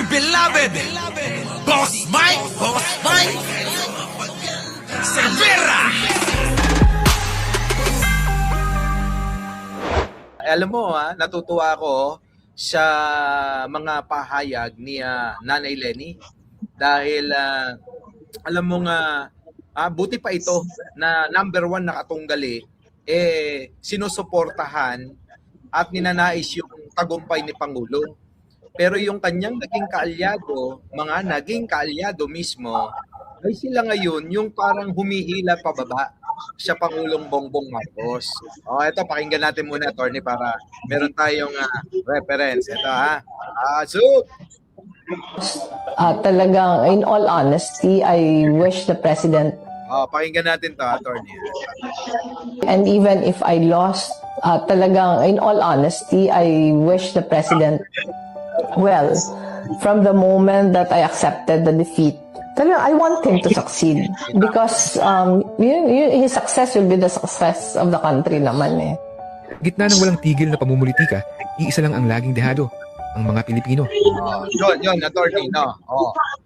dear beloved, Boss Mike, Cervera. Alam mo natutuwa ako sa mga pahayag ni Nanay Lenny dahil alam mo nga buti pa ito na number 1 na katunggali sinusuportahan at ninanais yung tagumpay ni Pangulo. Pero yung kanyang naging kaalyado mismo ay sila ngayon yung parang humihila pababa sa Pangulong Bongbong Marcos. Ito pakinggan natin muna, attorney, para meron tayong reference. Ito Soup! Talagang, in all honesty, I wish the President, pakinggan natin to, attorney. and even if I lost, talagang, in all honesty, I wish the President well. From the moment that I accepted the defeat, talagang I want him to succeed because his success will be the success of the country naman eh. Gitna ng walang tigil na pamumulitika, iisa lang ang laging dehado, ang mga Pilipino. Yun, attorney, no?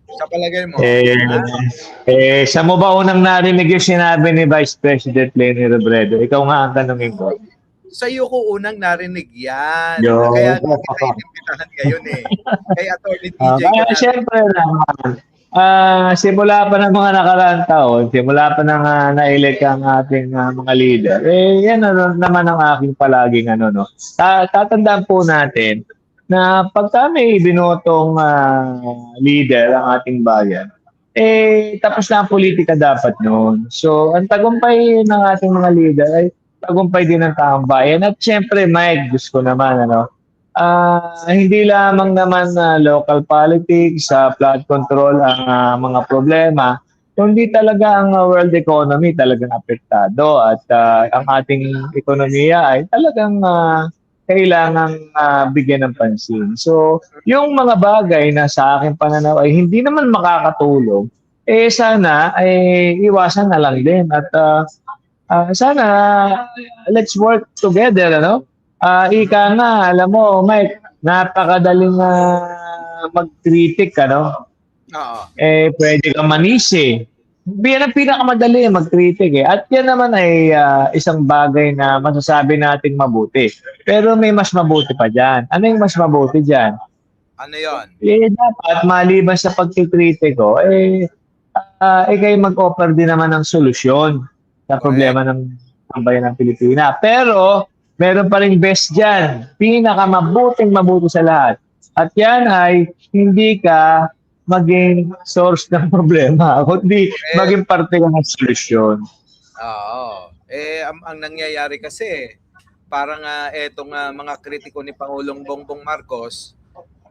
Sa palagay mo. Sa mo ba unang narinig yung sinabi ni Vice President Leni Robredo? Ikaw nga ang tanungin ko. Sa iyo ko unang narinig yan. Yo. Kaya inimbitahan ngayon Kay attorney TJ. Siyempre naman. Simula pa ng mga nakaraang taon, simula pa ng na-elect ang ating mga leader, yan naman ang aking palaging tatandaan po natin na pagka may binotong leader ang ating bayan, tapos na ang politika dapat noon. So, ang tagumpay ng ating mga leader ay tagumpay din ng taong bayan. At syempre, Mike, gusto ko naman, hindi lamang naman local politics, flood control ang mga problema, kundi talaga ang world economy talagang apektado at ang ating ekonomiya ay talagang kailangang bigyan ng pansin. So, yung mga bagay na sa aking pananaw ay hindi naman makakatulong, sana ay iwasan na lang din at sana let's work together, ika nga, alam mo, Mike, napakadaling mag-critic, Oo. Pwede kang manisi. Yan ang pinakamadali, mag-critic At yan naman ay isang bagay na masasabi nating mabuti. Pero may mas mabuti pa dyan. Ano yung mas mabuti dyan? Ano yon? Dapat maliban sa pagkikritik kayo mag-offer din naman ng solusyon sa problema ng bayan ng Pilipina. Pero, meron pa rin best dyan. Pinakamabuting mabuti sa lahat. At yan ay hindi ka maging source ng problema, kundi maging parte ka ng solusyon. Oo. Ang nangyayari kasi, parang etong mga kritiko ni Pangulong Bongbong Marcos,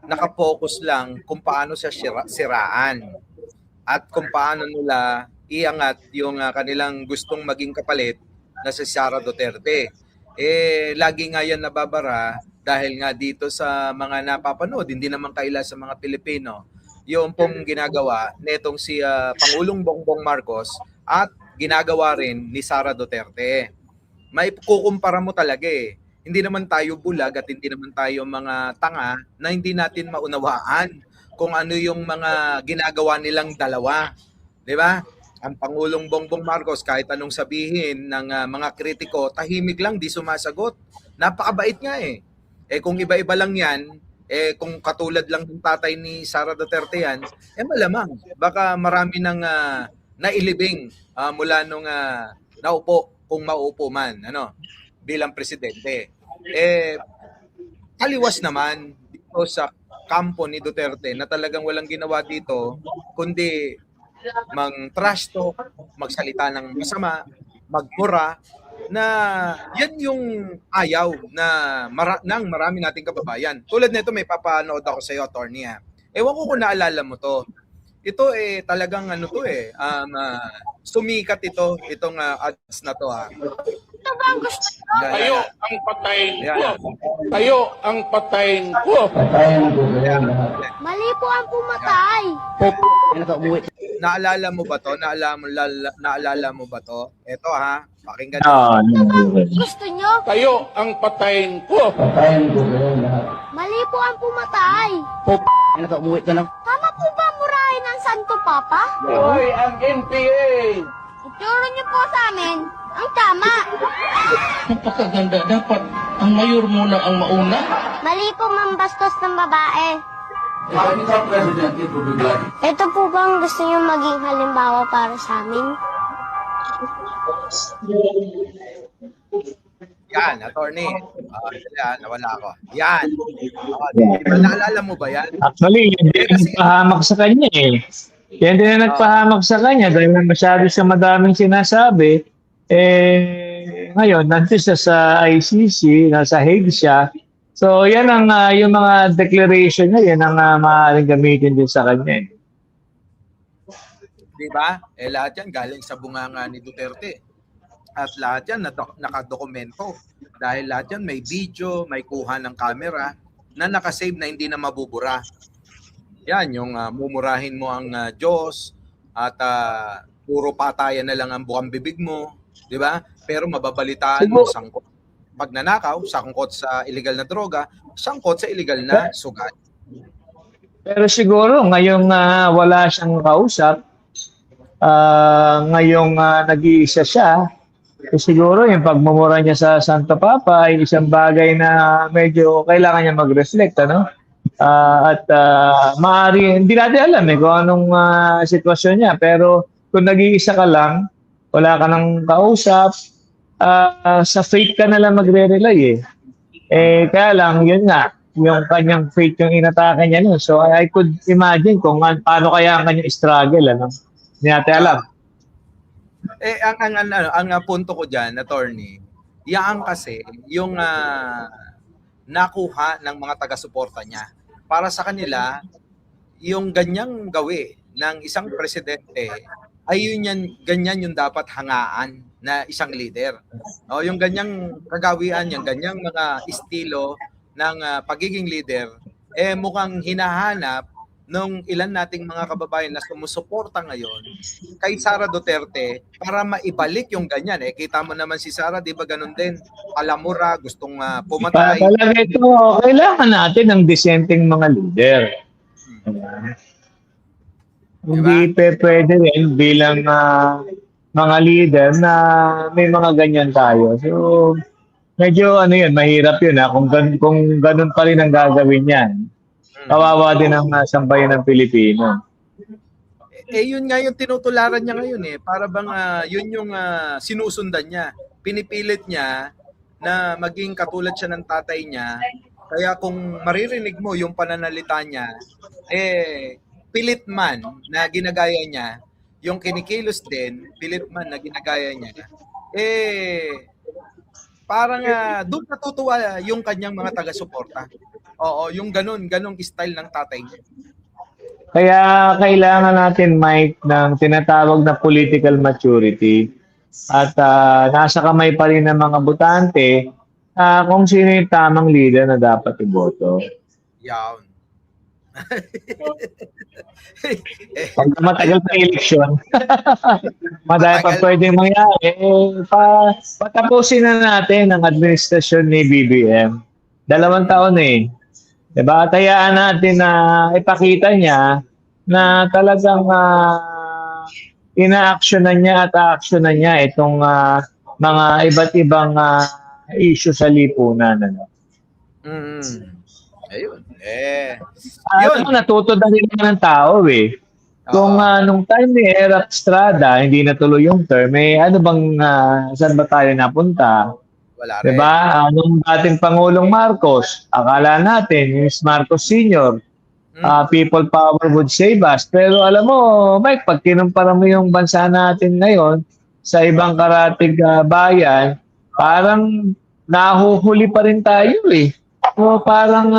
nakapokus lang kung paano siya siraan at kung paano nila iangat yung kanilang gustong maging kapalit na si Sara Duterte. Lagi nga yan nababara dahil nga dito sa mga napapanood, hindi naman kaila sa mga Pilipino, yung pong ginagawa netong si Pangulong Bongbong Marcos at ginagawa rin ni Sara Duterte. May kukumpara mo talaga Hindi naman tayo bulag at hindi naman tayo mga tanga na hindi natin maunawaan kung ano yung mga ginagawa nilang dalawa. Di ba? Ang Pangulong Bongbong Marcos, kahit anong sabihin ng mga kritiko, tahimik lang, di sumasagot. Napakabait nga kung iba-iba lang yan, kung katulad lang ng tatay ni Sara Duterte yan, malamang, baka marami nang nailibing mula nung naupo, kung maupo man, bilang presidente. Taliwas naman dito sa kampo ni Duterte na talagang walang ginawa dito, kundi mang-trash talk, magsalita ng masama, magmura, na yan yung ayaw ng marami nating kababayan. Tulad nito, may papanood ako sa iyo, attorney. Ewan ko kung naalala mo to. Ito talagang sumikat itong ads na to Ito ba ang gusto nyo? Kayo ang patayin ko. Kayo ang patayin ko. Mali po ang pumatay. Naalala mo ba to? Naalala mo ba to? Ito pakinggan mo. Ito ba ang gusto nyo? Kayo ang patayin ko. Mali po ang pumatay. Tama po ba murahin ang Santo Papa? Hoy, ang NPA! Ituro niyo po sa amin ang tama. Napakaganda. Dapat ang mayor muna ang mauna. Mali po mambastos ng babae. Ito po ba ang gusto niyo maging halimbawa para sa amin? Yan, attorney. Yan, nawala ako. Yan. Naalala mo ba yan? Actually, yan din ang nagpahamak sa kanya eh. Yan din ang nagpahamak sa kanya dahil masyado siya madaming sinasabi. Ngayon, nandun siya sa ICC, nasa Hague siya. So, yan ang yung mga declaration niya, yan ang maaaring gamitin din sa kanya eh. Di ba? Lahat yan galing sa bunganga ni Duterte. At lahat yan nakadokumento. Dahil lahat yan may video, may kuha ng camera na nakasave na hindi na mabubura. Yan, yung mumurahin mo ang Diyos at puro patayan na lang ang bukang bibig mo. Di ba? Pero mababalitaan mo sangkot pagnanakaw, sangkot sa illegal na droga, sangkot sa illegal na sugat. Pero siguro, ngayong wala siyang kausap, ngayong nag-iisa siya, siguro yung pagmumura niya sa Santo Papa ay isang bagay na medyo kailangan niya mag-reflect, ano? Maaari, hindi natin alam kung anong sitwasyon niya, pero kung nag-iisa ka lang, wala ka ng kausap, sa faith ka na lang magre-rely kaya lang, yun nga, yung kanyang faith yung inatake niya nun. So I could imagine kung paano kaya ang kanyang struggle, ano? Hindi natin alam. Ang punto ko diyan, attorney, yan kasi yung nakuha ng mga taga-suporta niya. Para sa kanila, yung ganyang gawi ng isang presidente ay ganyan yung dapat hangaan na isang leader. Yung ganyang kagawian, yung ganyang mga estilo ng pagiging leader, mukhang hinahanap nung ilan nating mga kababayan na sumusuporta ngayon kay Sara Duterte para maibalik yung ganyan. Kita mo naman si Sara, di ba ganun din? Palamura, gustong pumatay. Talaga ito, kailangan natin ng disenteng mga leader. Hindi pwede rin bilang mga leader na may mga ganyan tayo. So, medyo mahirap yun kung ganun pa rin ang gagawin yan. Kawawa din ang sambayan ng Pilipino. Yun nga yung tinutularan niya ngayon Para bang yun yung sinusundan niya. Pinipilit niya na maging katulad siya ng tatay niya. Kaya kung maririnig mo yung pananalita niya, pilit man na ginagaya niya, yung kinikilos din, pilit man na ginagaya niya, parang doon natutuwa yung kanyang mga taga-suporta. Oo, yung ganong style ng tatay niya. Kaya kailangan natin, Mike, ng tinatawag na political maturity at nasa kamay pa rin ng mga botante kung sino yung tamang leader na dapat iboto. Yan. Pag matagal na eleksyon, madami pa pwedeng mangyari. Patapusin na natin ang administrasyon ni BBM. 2 taon Diba? Tayaan natin na ipakita niya na talagang ina-actionan niya at a-actionan niya itong mga iba't ibang issue sa lipunan. Ano? Ayun. Yun. Natuto na rin ng tao Kung nung time ni Erap Estrada, hindi natuloy yung term, saan ba tayo napunta? Wala rin. Diba? Nung dating Pangulong Marcos, akala natin, yung Marcos Sr., people power would save us. Pero alam mo, Mike, pag kinumpara mo yung bansa natin ngayon sa ibang karatig bayan, parang nahuhuli pa rin tayo So parang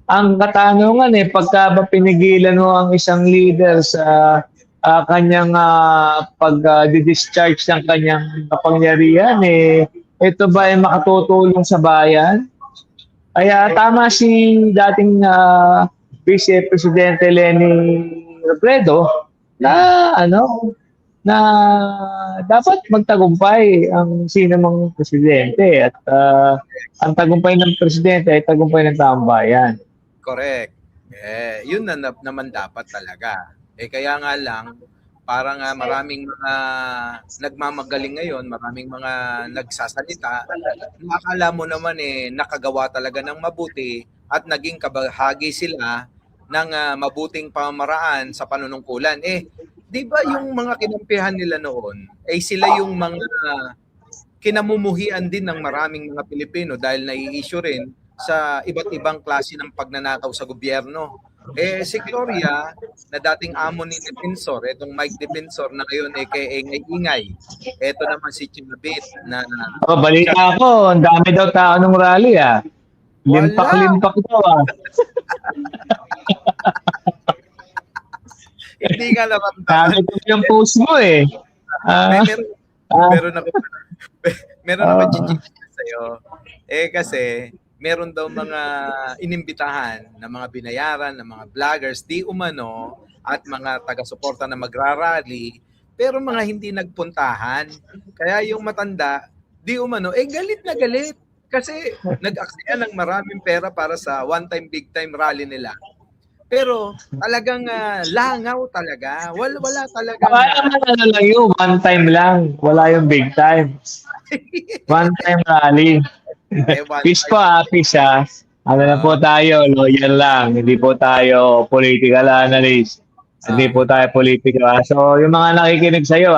ang katanungan pagka ba pinigilan mo ang isang leader sa kanyang pag-discharge ng kanyang kapangyarihan, ito ba ay makatutulong sa bayan? Kaya tama si dating Vice Presidente Leni Robredo na na dapat magtagumpay ang sino mang presidente at ang tagumpay ng presidente ay tagumpay ng taong bayan. Correct. Yun naman dapat talaga. Kaya nga lang, parang maraming mga nagmamagaling ngayon, maraming mga nagsasalita, nakakala mo naman nakagawa talaga ng mabuti at naging kabahagi sila ng mabuting pamamaraan sa panunungkulan. Di ba yung mga kinampihan nila noon, sila yung mga kinamumuhian din ng maraming mga Pilipino dahil nai-issue rin sa iba't ibang klase ng pagnanakaw sa gobyerno. Si Gloria, na dating amo ni Defensor, itong Mike Defensor na ngayon kay Ingay. Ito naman si Chinabit na... Balita ko, ang dami daw tao ng rally Limpak-limpak daw Hindi ka naramdaman. Sabi ko yung post mo meron naman chichik sa'yo. Kasi meron daw mga inimbitahan na mga binayaran ng mga vloggers, di umano, at mga taga-suporta na magrarally, pero mga hindi nagpuntahan. Kaya yung matanda, di umano, galit na galit. Kasi nag-aksaya ng maraming pera para sa one-time, big-time rally nila. Pero talagang langaw talaga. Wala talaga. Lang yun, one time lang. Wala yung big time. One time rally. Peace po peace Ano na po tayo, lawyer lang. Hindi po tayo political analyst. Hindi po tayo political. So, yung mga nakikinig sa'yo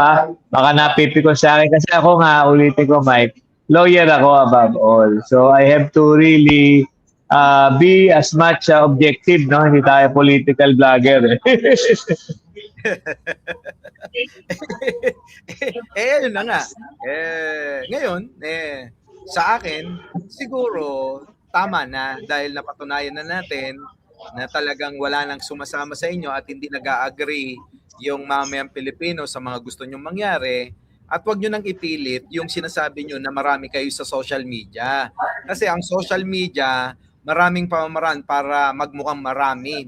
baka napipikon sa akin. Kasi ako nga, ulitin ko, Mike, lawyer ako above all. So, I have to really be as much objective, no? Hindi tayo political vlogger. Yun na nga. Ngayon, sa akin, siguro tama na dahil napatunayan na natin na talagang wala nang sumasama sa inyo at hindi nag-agree yung mamayang Pilipino sa mga gusto nyong mangyari. At wag nyo nang ipilit yung sinasabi nyo na marami kayo sa social media. Kasi ang social media, maraming pamamaraan para magmukhang marami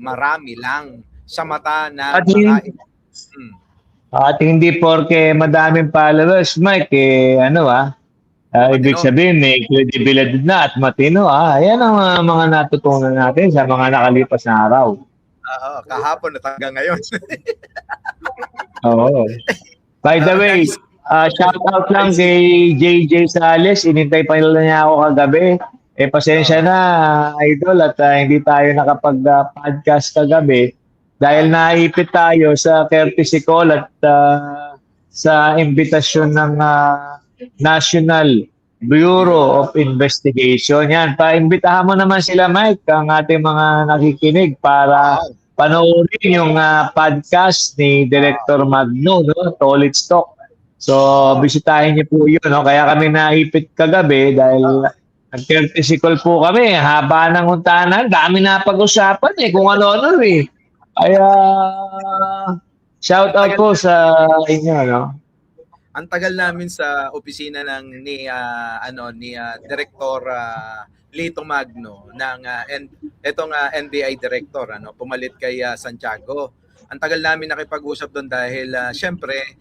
lang sa mata na at hindi porke madaming followers, Mike, ibig sabihin may credibility na at matino. Ayan ang mga natutunan natin sa mga nakalipas na araw. Kahapon at hanggang ngayon. Oo. By the way, shout out lang kay JJ Sales. Inintay pa nila niya ako kagabi. Pasensya na, idol, at hindi tayo nakapag-podcast kagabi dahil naipit tayo sa courtesy call at sa imbitasyon ng National Bureau of Investigation. Yan, paimbitahan mo naman sila, Mike, ang ating mga nakikinig para panoorin yung podcast ni Director Magno, no? Toilet Talk. So, bisitahin niyo po yun. No? Kaya kami naipit kagabi dahil nag-courtesy call po kami. Haba ng untanan. Dami na pag-usapan kung ano-ano Kaya, shout out po sa inyo, no? Ang tagal namin sa opisina ni Director Lito Magno ng etong NBI Director, pumalit kay Santiago. Ang tagal namin nakipag-usap doon dahil syempre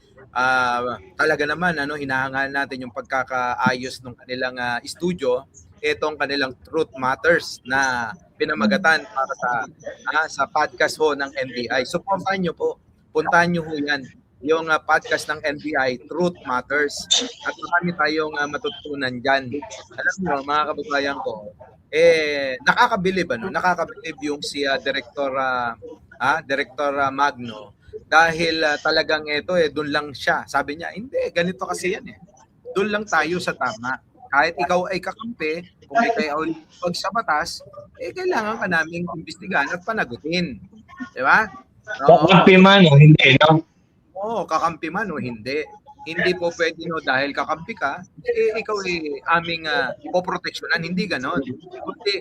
talaga naman hinahangaan natin yung pagkakaayos ng kanilang studio, itong kanilang Truth Matters na pinamagatan para sa podcast ho ng NBI. Supportan nyo po. Puntahan nyo ho yan. Yung podcast ng NBI, Truth Matters. At marami tayong matutunan dyan. Alam nyo, mga kababayan ko, nakakabilib, nakakabilib yung si Director Magno. Dahil talagang ito, doon lang siya. Sabi niya, hindi, ganito kasi yan Doon lang tayo sa tama. Kahit ikaw ay kakampi, kung ikaw ay pag sa batas, kailangan ka naming imbestigahan at panagutin. Di ba? Kakampi man o hindi, no? Oo, kakampi man o hindi. Hindi po pwede dahil kakampi ka, ikaw ay aming poproteksyonan. Hindi ganon. Kundi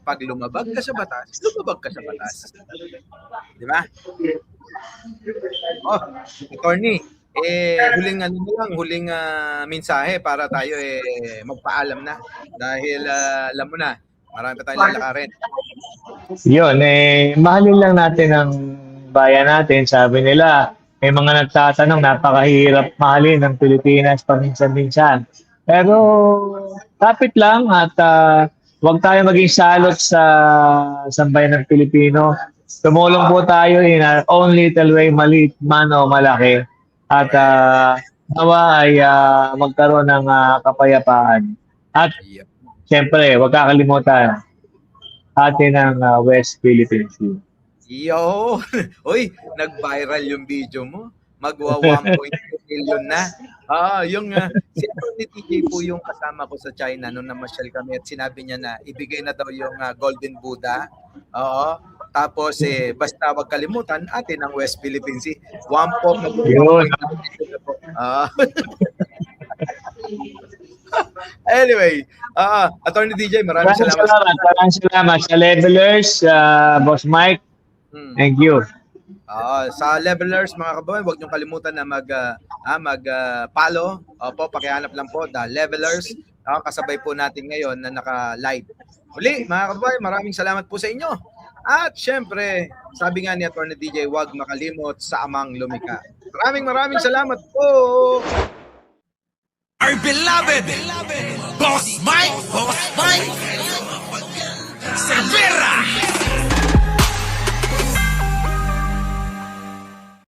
pag lumabag ka sa batas, lumabag ka sa batas. Di ba? Attorney, huling mensahe para tayo magpaalam na. Dahil alam mo na, marami pa tayong lalakarin. Yun, mahalin lang natin ang bayan natin. Sabi nila, may mga nagtatanong, napakahirap mahalin ng Pilipinas paminsan-minsan. Pero, kapit lang at huwag tayo maging salot sa sambayan ng Pilipino. Tumulong po tayo in our own little way, maliit man o malaki. At nawa ay magkaroon ng kapayapaan. At siyempre, huwag kakalimutan atin ang West Philippine Sea. Yo! Uy, nag-viral yung video mo. Magwa 1.2 million na. Yung si Atty. TJ po yung kasama ko sa China nung namasyal kami at sinabi niya na ibigay na daw yung Golden Buddha. Oo. Tapos basta wag kalimutan atin ang West Philippine Sea. Yun. Anyway, Atty. DJ, maraming salamat. Maraming salamat sa levelers, Boss Mike. Thank you. Sa levelers, mga kababayan, huwag niyong kalimutan na mag-follow. Opo, pakihanap lang po, The Levelers. Kasabay po natin ngayon na naka-live. Muli, mga kababayan, maraming salamat po sa inyo. At syempre, sabi nga ni Atty. DJ, huwag makalimot sa amang lumika. Maraming salamat po. Our beloved Boss Mike Cervera.